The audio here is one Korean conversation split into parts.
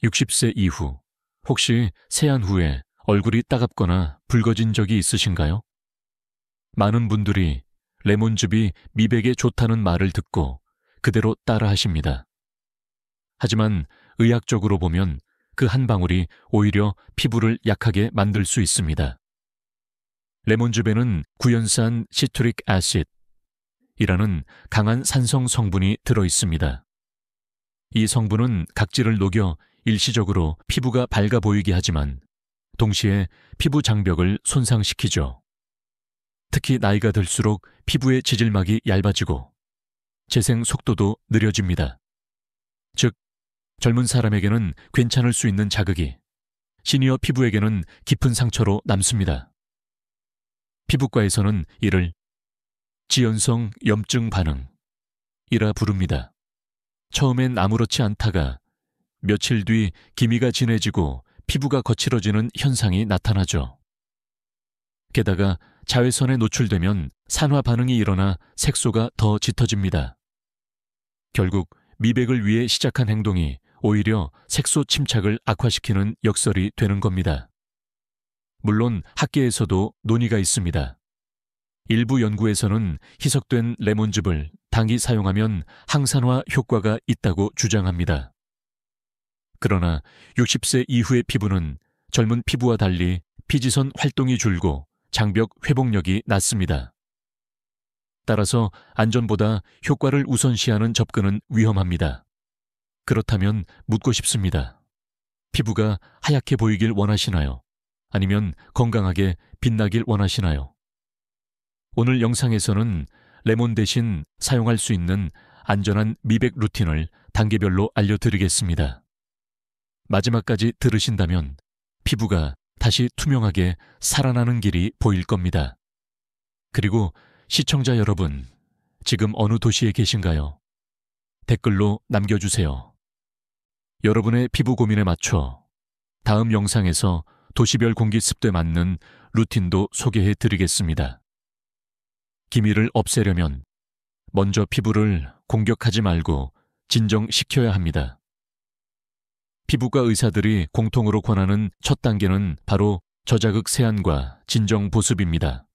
60세 이후 혹시 세안 후에 얼굴이 따갑거나 붉어진 적이 있으신가요? 많은 분들이 레몬즙이 미백에 좋다는 말을 듣고 그대로 따라 하십니다. 하지만 의학적으로 보면 그 한 방울이 오히려 피부를 약하게 만들 수 있습니다. 레몬즙에는 구연산 시트릭 애시드이라는 강한 산성 성분이 들어 있습니다. 이 성분은 각질을 녹여 일시적으로 피부가 밝아 보이게 하지만 동시에 피부 장벽을 손상시키죠. 특히 나이가 들수록 피부의 지질막이 얇아지고 재생 속도도 느려집니다. 즉, 젊은 사람에게는 괜찮을 수 있는 자극이 시니어 피부에게는 깊은 상처로 남습니다. 피부과에서는 이를 지연성 염증 반응이라 부릅니다. 처음엔 아무렇지 않다가 며칠 뒤 기미가 진해지고 피부가 거칠어지는 현상이 나타나죠. 게다가 자외선에 노출되면 산화 반응이 일어나 색소가 더 짙어집니다. 결국 미백을 위해 시작한 행동이 오히려 색소 침착을 악화시키는 역설이 되는 겁니다. 물론 학계에서도 논의가 있습니다. 일부 연구에서는 희석된 레몬즙을 당이 사용하면 항산화 효과가 있다고 주장합니다. 그러나 60세 이후의 피부는 젊은 피부와 달리 피지선 활동이 줄고 장벽 회복력이 낮습니다. 따라서 안전보다 효과를 우선시하는 접근은 위험합니다. 그렇다면 묻고 싶습니다. 피부가 하얗게 보이길 원하시나요? 아니면 건강하게 빛나길 원하시나요? 오늘 영상에서는 레몬 대신 사용할 수 있는 안전한 미백 루틴을 단계별로 알려드리겠습니다. 마지막까지 들으신다면 피부가 다시 투명하게 살아나는 길이 보일 겁니다. 그리고 시청자 여러분, 지금 어느 도시에 계신가요? 댓글로 남겨주세요. 여러분의 피부 고민에 맞춰 다음 영상에서 도시별 공기 습도에 맞는 루틴도 소개해 드리겠습니다. 기미를 없애려면 먼저 피부를 공격하지 말고 진정시켜야 합니다. 피부과 의사들이 공통으로 권하는 첫 단계는 바로 저자극 세안과 진정 보습입니다.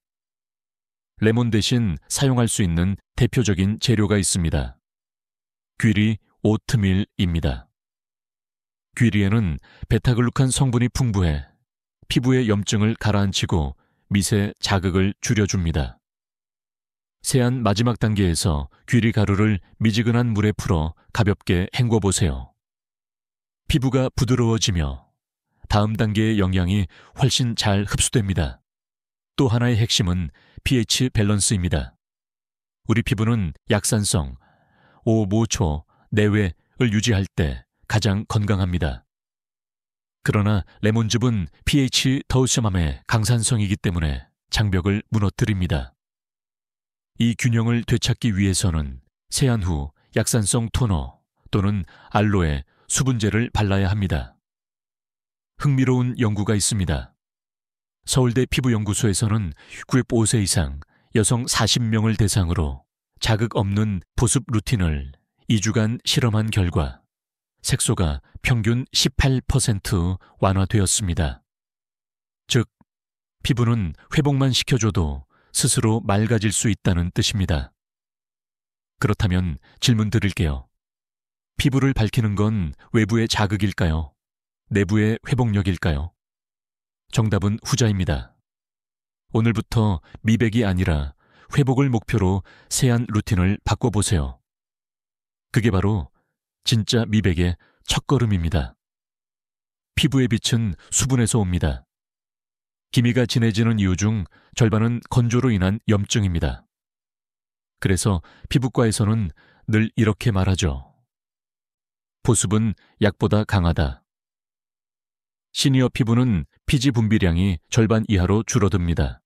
레몬 대신 사용할 수 있는 대표적인 재료가 있습니다. 귀리 오트밀입니다. 귀리에는 베타글루칸 성분이 풍부해 피부의 염증을 가라앉히고 미세 자극을 줄여줍니다. 세안 마지막 단계에서 귀리 가루를 미지근한 물에 풀어 가볍게 헹궈보세요. 피부가 부드러워지며 다음 단계의 영양이 훨씬 잘 흡수됩니다. 또 하나의 핵심은 pH 밸런스입니다. 우리 피부는 약산성 5모초 내외를 유지할 때 가장 건강합니다. 그러나 레몬즙은 pH 더우셔맘의 강산성이기 때문에 장벽을 무너뜨립니다. 이 균형을 되찾기 위해서는 세안 후 약산성 토너 또는 알로에 수분제를 발라야 합니다. 흥미로운 연구가 있습니다. 서울대 피부연구소에서는 95세 이상 여성 40명을 대상으로 자극 없는 보습 루틴을 2주간 실험한 결과 색소가 평균 18% 완화되었습니다. 즉, 피부는 회복만 시켜줘도 스스로 맑아질 수 있다는 뜻입니다. 그렇다면 질문 드릴게요. 피부를 밝히는 건 외부의 자극일까요? 내부의 회복력일까요? 정답은 후자입니다. 오늘부터 미백이 아니라 회복을 목표로 세안 루틴을 바꿔보세요. 그게 바로 진짜 미백의 첫걸음입니다. 피부의 빛은 수분에서 옵니다. 기미가 진해지는 이유 중 절반은 건조로 인한 염증입니다. 그래서 피부과에서는 늘 이렇게 말하죠. 보습은 약보다 강하다. 시니어 피부는 피지 분비량이 절반 이하로 줄어듭니다.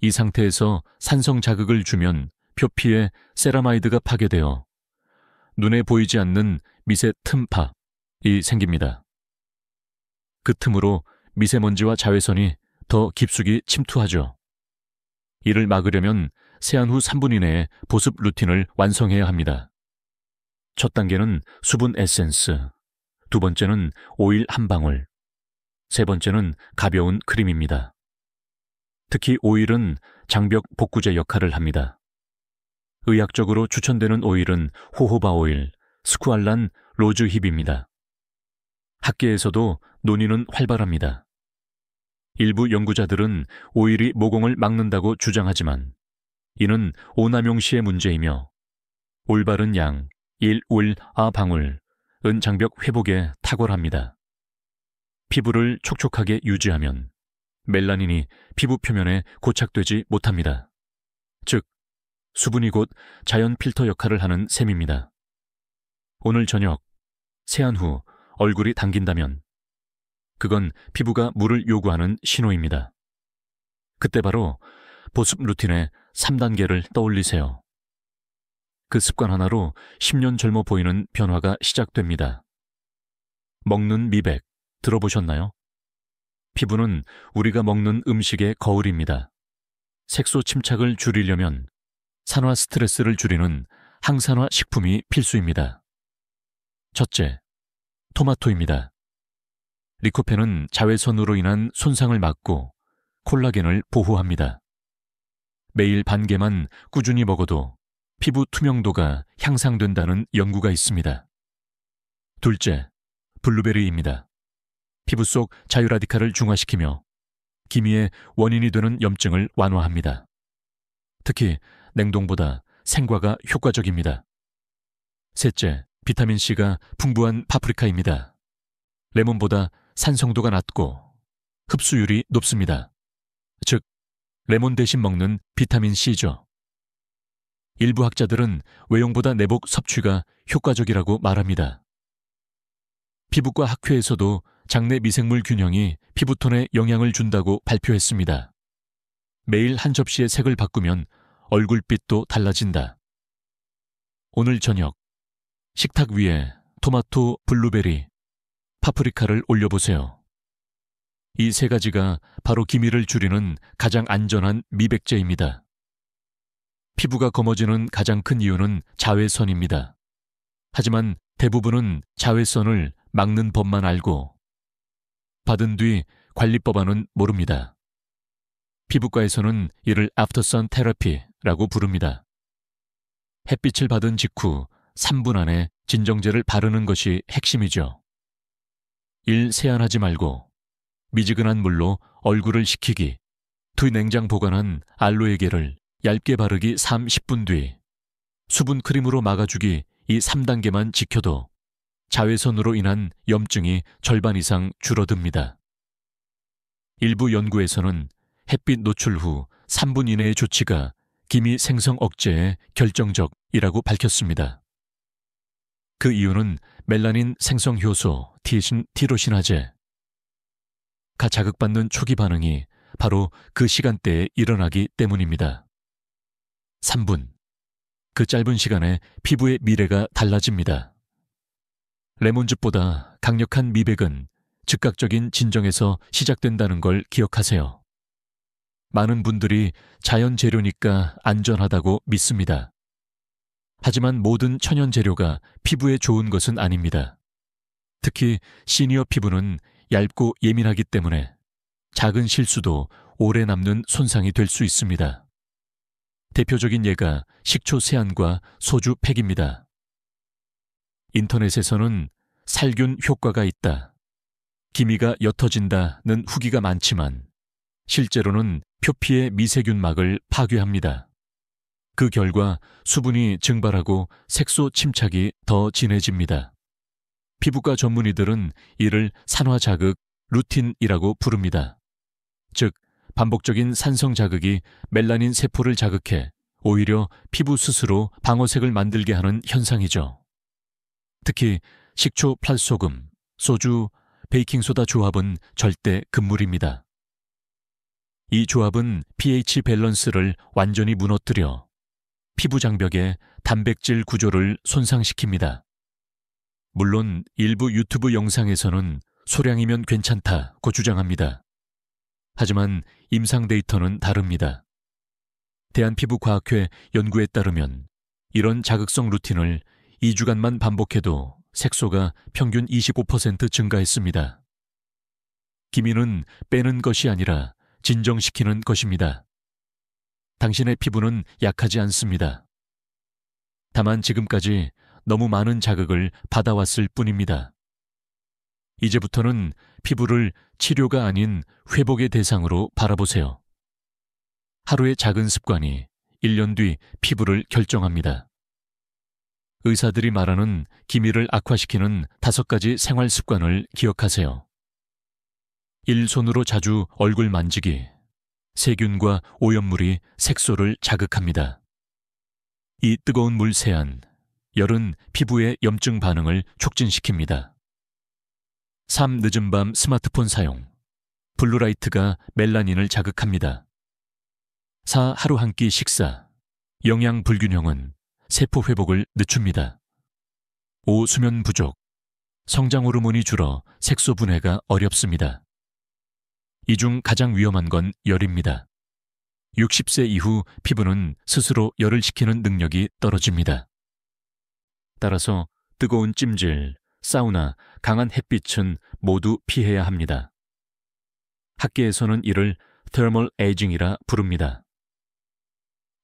이 상태에서 산성 자극을 주면 표피에 세라마이드가 파괴되어 눈에 보이지 않는 미세 틈파이 생깁니다. 그 틈으로 미세먼지와 자외선이 더 깊숙이 침투하죠. 이를 막으려면 세안 후 3분 이내에 보습 루틴을 완성해야 합니다. 첫 단계는 수분 에센스, 두 번째는 오일 한 방울, 세 번째는 가벼운 크림입니다. 특히 오일은 장벽 복구제 역할을 합니다. 의학적으로 추천되는 오일은 호호바 오일, 스쿠알란, 로즈힙입니다. 학계에서도 논의는 활발합니다. 일부 연구자들은 오일이 모공을 막는다고 주장하지만 이는 오남용 시의 문제이며 올바른 양, 1울 아 방울은 장벽 회복에 탁월합니다. 피부를 촉촉하게 유지하면 멜라닌이 피부 표면에 고착되지 못합니다. 즉, 수분이 곧 자연 필터 역할을 하는 셈입니다. 오늘 저녁 세안 후 얼굴이 당긴다면 그건 피부가 물을 요구하는 신호입니다. 그때 바로 보습 루틴의 3단계를 떠올리세요. 그 습관 하나로 10년 젊어 보이는 변화가 시작됩니다. 먹는 미백 들어보셨나요? 피부는 우리가 먹는 음식의 거울입니다. 색소 침착을 줄이려면 산화 스트레스를 줄이는 항산화 식품이 필수입니다. 첫째, 토마토입니다. 리코펜은 자외선으로 인한 손상을 막고 콜라겐을 보호합니다. 매일 반 개만 꾸준히 먹어도 피부 투명도가 향상된다는 연구가 있습니다. 둘째, 블루베리입니다. 피부 속 자유라디칼을 중화시키며 기미의 원인이 되는 염증을 완화합니다. 특히 냉동보다 생과가 효과적입니다. 셋째, 비타민C가 풍부한 파프리카입니다. 레몬보다 산성도가 낮고 흡수율이 높습니다. 즉, 레몬 대신 먹는 비타민C죠. 일부 학자들은 외용보다 내복 섭취가 효과적이라고 말합니다. 피부과 학회에서도 장내 미생물 균형이 피부톤에 영향을 준다고 발표했습니다. 매일 한 접시의 색을 바꾸면 얼굴빛도 달라진다. 오늘 저녁 식탁 위에 토마토, 블루베리, 파프리카를 올려보세요. 이 세 가지가 바로 기미를 줄이는 가장 안전한 미백제입니다. 피부가 검어지는 가장 큰 이유는 자외선입니다. 하지만 대부분은 자외선을 막는 법만 알고 받은 뒤 관리법안은 모릅니다. 피부과에서는 이를 애프터선 테라피라고 부릅니다. 햇빛을 받은 직후 3분 안에 진정제를 바르는 것이 핵심이죠. 1. 세안하지 말고 미지근한 물로 얼굴을 식히기. 2. 냉장 보관한 알로에겔을 얇게 바르기 30분 뒤 수분 크림으로 막아주기. 이 3단계만 지켜도 자외선으로 인한 염증이 절반 이상 줄어듭니다. 일부 연구에서는 햇빛 노출 후 3분 이내의 조치가 기미 생성 억제에 결정적이라고 밝혔습니다. 그 이유는 멜라닌 생성 효소 티로시나제가 자극받는 초기 반응이 바로 그 시간대에 일어나기 때문입니다. 3분. 그 짧은 시간에 피부의 미래가 달라집니다. 레몬즙보다 강력한 미백은 즉각적인 진정에서 시작된다는 걸 기억하세요. 많은 분들이 자연 재료니까 안전하다고 믿습니다. 하지만 모든 천연 재료가 피부에 좋은 것은 아닙니다. 특히 시니어 피부는 얇고 예민하기 때문에 작은 실수도 오래 남는 손상이 될 수 있습니다. 대표적인 예가 식초 세안과 소주 팩입니다. 인터넷에서는 살균 효과가 있다, 기미가 옅어진다는 후기가 많지만 실제로는 표피의 미세균막을 파괴합니다. 그 결과 수분이 증발하고 색소 침착이 더 진해집니다. 피부과 전문의들은 이를 산화자극 루틴이라고 부릅니다. 즉, 반복적인 산성 자극이 멜라닌 세포를 자극해 오히려 피부 스스로 방어색을 만들게 하는 현상이죠. 특히 식초, 플소금, 소주, 베이킹소다 조합은 절대 금물입니다. 이 조합은 pH 밸런스를 완전히 무너뜨려 피부 장벽의 단백질 구조를 손상시킵니다. 물론 일부 유튜브 영상에서는 소량이면 괜찮다고 주장합니다. 하지만 임상 데이터는 다릅니다. 대한피부과학회 연구에 따르면 이런 자극성 루틴을 2주간만 반복해도 색소가 평균 25% 증가했습니다. 기미는 빼는 것이 아니라 진정시키는 것입니다. 당신의 피부는 약하지 않습니다. 다만 지금까지 너무 많은 자극을 받아왔을 뿐입니다. 이제부터는 피부를 치료가 아닌 회복의 대상으로 바라보세요. 하루의 작은 습관이 1년 뒤 피부를 결정합니다. 의사들이 말하는 기미를 악화시키는 5가지 생활 습관을 기억하세요. 1. 손으로 자주 얼굴 만지기. 세균과 오염물이 색소를 자극합니다. 2. 뜨거운 물 세안. 열은 피부의 염증 반응을 촉진시킵니다. 3. 늦은 밤 스마트폰 사용. 블루라이트가 멜라닌을 자극합니다. 4. 하루 한 끼 식사. 영양 불균형은 세포 회복을 늦춥니다. 5. 수면 부족. 성장 호르몬이 줄어 색소 분해가 어렵습니다. 이 중 가장 위험한 건 열입니다. 60세 이후 피부는 스스로 열을 식히는 능력이 떨어집니다. 따라서 뜨거운 찜질, 사우나, 강한 햇빛은 모두 피해야 합니다. 학계에서는 이를 thermal aging이라 부릅니다.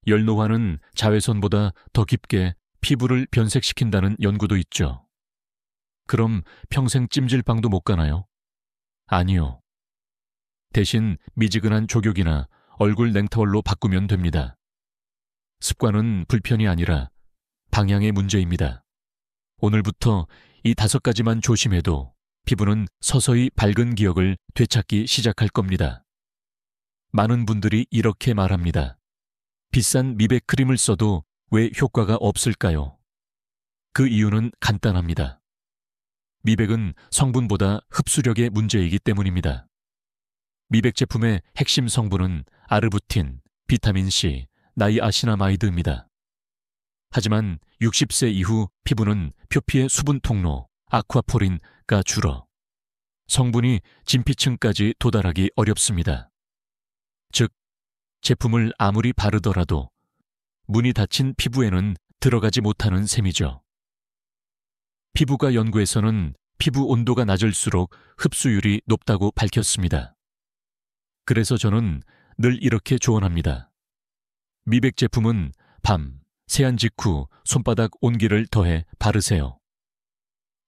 열노화는 자외선보다 더 깊게 피부를 변색시킨다는 연구도 있죠. 그럼 평생 찜질방도 못 가나요? 아니요. 대신 미지근한 족욕이나 얼굴 냉타월로 바꾸면 됩니다. 습관은 불편이 아니라 방향의 문제입니다. 오늘부터 이 5가지만 조심해도 피부는 서서히 밝은 기억을 되찾기 시작할 겁니다. 많은 분들이 이렇게 말합니다. 비싼 미백 크림을 써도 왜 효과가 없을까요? 그 이유는 간단합니다. 미백은 성분보다 흡수력의 문제이기 때문입니다. 미백 제품의 핵심 성분은 아르부틴, 비타민C, 나이아시나마이드입니다. 하지만 60세 이후 피부는 표피의 수분 통로, 아쿠아포린가 줄어 성분이 진피층까지 도달하기 어렵습니다. 즉, 제품을 아무리 바르더라도 문이 닫힌 피부에는 들어가지 못하는 셈이죠. 피부과 연구에서는 피부 온도가 낮을수록 흡수율이 높다고 밝혔습니다. 그래서 저는 늘 이렇게 조언합니다. 미백 제품은 밤, 세안 직후 손바닥 온기를 더해 바르세요.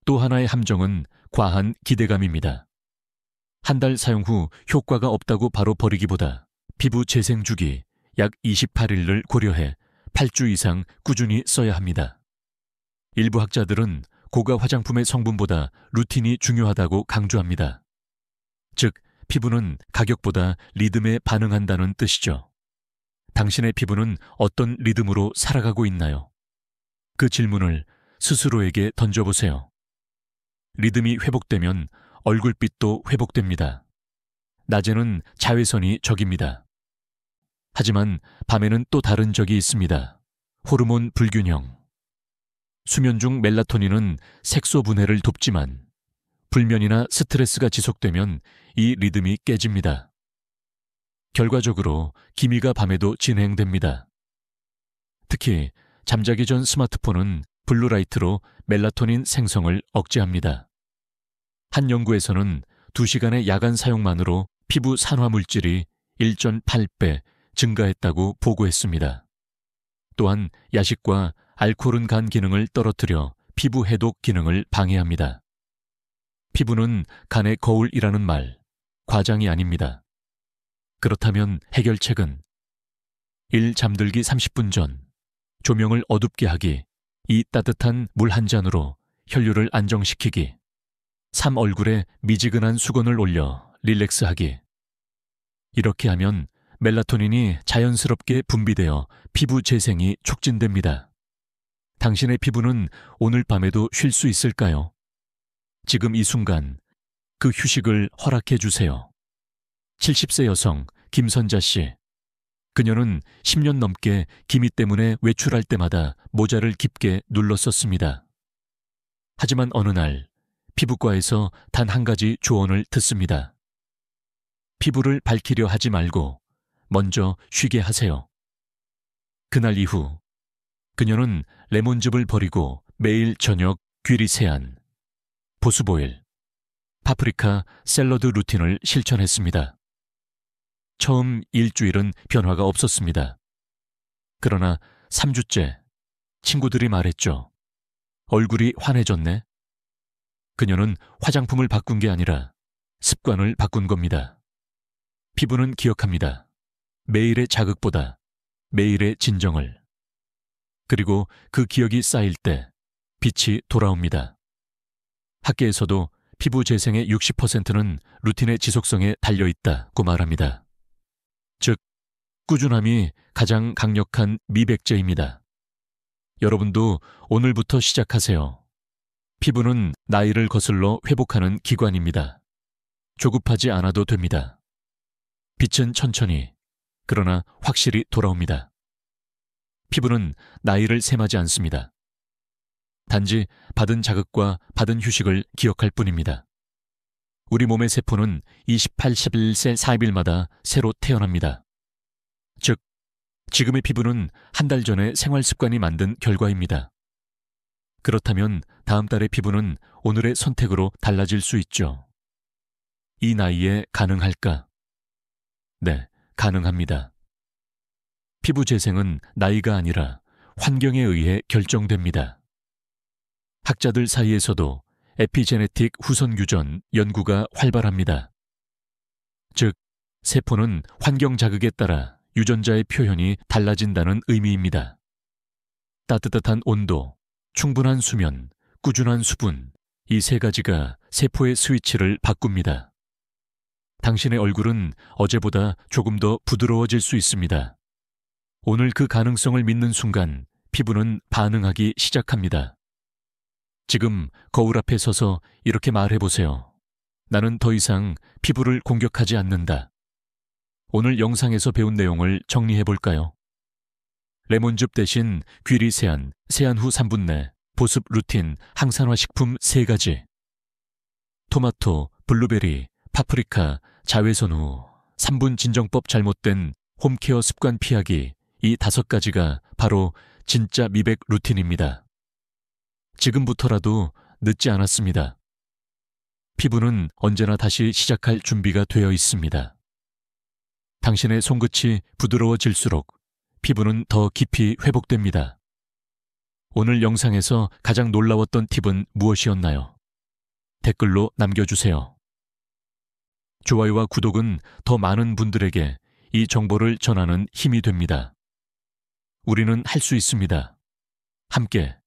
또 하나의 함정은 과한 기대감입니다. 한 달 사용 후 효과가 없다고 바로 버리기보다 피부 재생 주기 약 28일을 고려해 8주 이상 꾸준히 써야 합니다. 일부 학자들은 고가 화장품의 성분보다 루틴이 중요하다고 강조합니다. 즉, 피부는 가격보다 리듬에 반응한다는 뜻이죠. 당신의 피부는 어떤 리듬으로 살아가고 있나요? 그 질문을 스스로에게 던져보세요. 리듬이 회복되면 얼굴빛도 회복됩니다. 낮에는 자외선이 적입니다. 하지만 밤에는 또 다른 적이 있습니다. 호르몬 불균형. 수면 중 멜라토닌은 색소 분해를 돕지만 불면이나 스트레스가 지속되면 이 리듬이 깨집니다. 결과적으로 기미가 밤에도 진행됩니다. 특히 잠자기 전 스마트폰은 블루라이트로 멜라토닌 생성을 억제합니다. 한 연구에서는 2시간의 야간 사용만으로 피부 산화 물질이 1.8배 증가했다고 보고했습니다. 또한 야식과 알코올은 간 기능을 떨어뜨려 피부 해독 기능을 방해합니다. 피부는 간의 거울이라는 말, 과장이 아닙니다. 그렇다면 해결책은 1. 잠들기 30분 전 조명을 어둡게 하기, 2. 따뜻한 물 한 잔으로 혈류를 안정시키기, 3. 얼굴에 미지근한 수건을 올려 릴렉스하기. 이렇게 하면 멜라토닌이 자연스럽게 분비되어 피부 재생이 촉진됩니다. 당신의 피부는 오늘 밤에도 쉴 수 있을까요? 지금 이 순간 그 휴식을 허락해 주세요. 70세 여성 김선자 씨. 그녀는 10년 넘게 기미 때문에 외출할 때마다 모자를 깊게 눌렀었습니다. 하지만 어느 날 피부과에서 단 한 가지 조언을 듣습니다. 피부를 밝히려 하지 말고 먼저 쉬게 하세요. 그날 이후 그녀는 레몬즙을 버리고 매일 저녁 귀리 세안, 보습오일, 파프리카 샐러드 루틴을 실천했습니다. 처음 일주일은 변화가 없었습니다. 그러나 3주째 친구들이 말했죠. 얼굴이 환해졌네. 그녀는 화장품을 바꾼 게 아니라 습관을 바꾼 겁니다. 피부는 기억합니다. 매일의 자극보다 매일의 진정을. 그리고 그 기억이 쌓일 때 빛이 돌아옵니다. 학계에서도 피부 재생의 60%는 루틴의 지속성에 달려있다고 말합니다. 즉, 꾸준함이 가장 강력한 미백제입니다. 여러분도 오늘부터 시작하세요. 피부는 나이를 거슬러 회복하는 기관입니다. 조급하지 않아도 됩니다. 빛은 천천히, 그러나 확실히 돌아옵니다. 피부는 나이를 셈하지 않습니다. 단지 받은 자극과 받은 휴식을 기억할 뿐입니다. 우리 몸의 세포는 28-11세 4일마다 새로 태어납니다. 즉, 지금의 피부는 한 달 전의 생활 습관이 만든 결과입니다. 그렇다면 다음 달의 피부는 오늘의 선택으로 달라질 수 있죠. 이 나이에 가능할까? 네, 가능합니다. 피부 재생은 나이가 아니라 환경에 의해 결정됩니다. 학자들 사이에서도 에피제네틱 후손 유전 연구가 활발합니다. 즉, 세포는 환경 자극에 따라 유전자의 표현이 달라진다는 의미입니다. 따뜻한 온도, 충분한 수면, 꾸준한 수분, 이 세 가지가 세포의 스위치를 바꿉니다. 당신의 얼굴은 어제보다 조금 더 부드러워질 수 있습니다. 오늘 그 가능성을 믿는 순간 피부는 반응하기 시작합니다. 지금 거울 앞에 서서 이렇게 말해보세요. 나는 더 이상 피부를 공격하지 않는다. 오늘 영상에서 배운 내용을 정리해볼까요? 레몬즙 대신 귀리 세안, 세안 후 3분 내 보습 루틴, 항산화 식품 3가지. 토마토, 블루베리, 파프리카, 자외선 후 3분 진정법 잘못된 홈케어 습관 피하기, 이 5가지가 바로 진짜 미백 루틴입니다. 지금부터라도 늦지 않았습니다. 피부는 언제나 다시 시작할 준비가 되어 있습니다. 당신의 손끝이 부드러워질수록 피부는 더 깊이 회복됩니다. 오늘 영상에서 가장 놀라웠던 팁은 무엇이었나요? 댓글로 남겨주세요. 좋아요와 구독은 더 많은 분들에게 이 정보를 전하는 힘이 됩니다. 우리는 할 수 있습니다. 함께,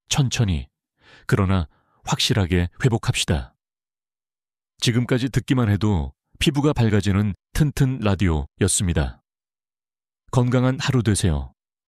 천천히, 그러나 확실하게 회복합시다. 지금까지 듣기만 해도 피부가 밝아지는 튼튼 라디오였습니다. 건강한 하루 되세요.